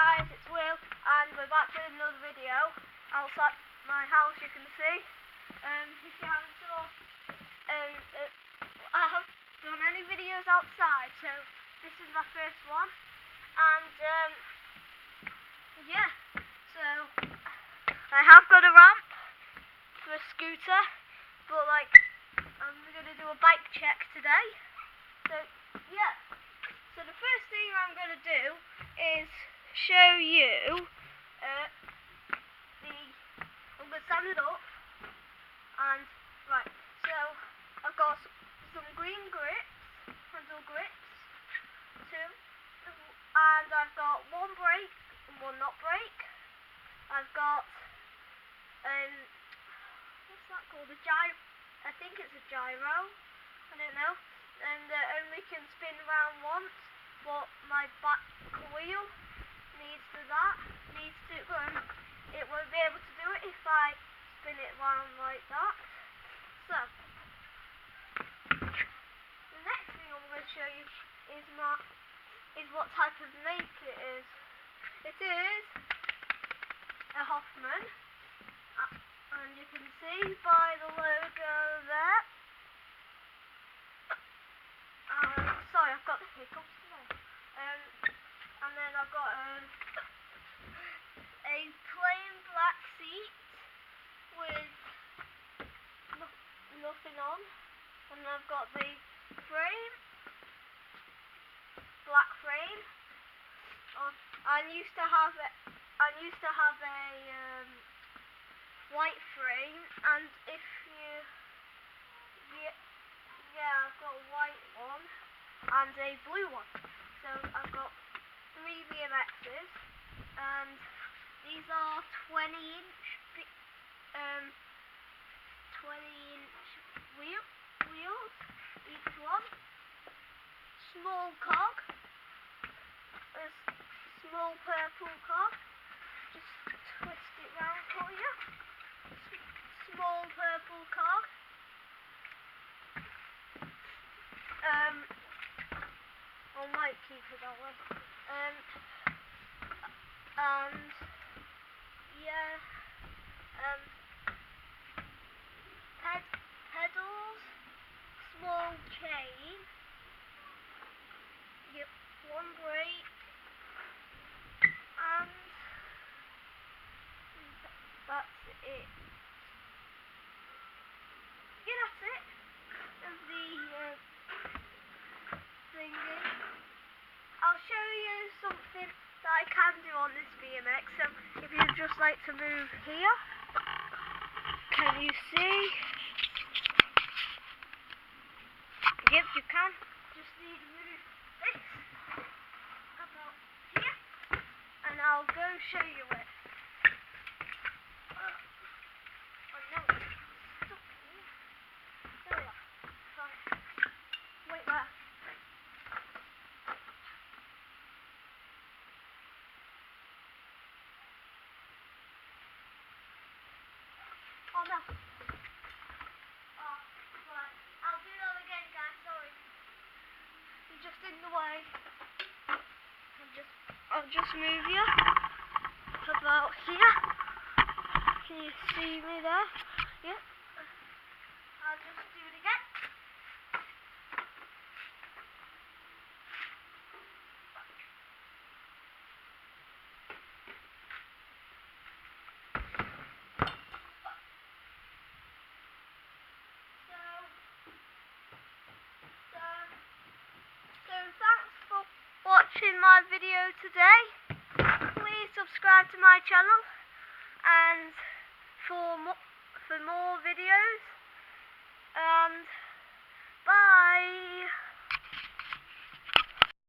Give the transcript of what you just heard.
guys, it's Will, and we're back with another video outside my house. You can see, if you haven't saw, I haven't done any videos outside, so this is my first one. And yeah, so I have got a ramp for a scooter, but like I'm gonna do a bike check today. So yeah. So the first thing I'm going to do is show you I'm going to stand it up, and right, so I've got some green grips, handle grips, and I've got one brake and one not brake. I've got what's that called, a gyro, I think it's a gyro, I don't know. And only can spin around once, but my back wheel needs to, it won't be able to do it if I spin it around like that. So the next thing I'm going to show you is what type of make it is. It is a Hoffman, and you can see by the logo there. Sorry, I've got the hiccups today. And then I've got a plain black seat with nothing on, and I've got the frame, black frame. I used to have a white frame, and if you I've got a white one and a blue one. So I've got 3 BMXs, and these are 20-inch wheels, each one. Small cog, a small purple cog. Just twist it round for you. Small purple cog. I might keep it that way. And yeah, pedals, small chain, yep, one brake, and that's it. Yeah, that's it. Of the thingy. I'll show you something that I can do on this BMX. So if you'd just like to move here, can you see? Yep, you can. Just need to move this about here, and I'll go show you it. Oh no, it's stuck here. There we are. Sorry. Wait there. Oh no. Oh, right. I'll do that again, guys. Sorry. You're just in the way. I'll just move you about here. Can you see me there? Yeah. I'll just do it again. So thanks for watching my video today. Please subscribe to my channel, and for more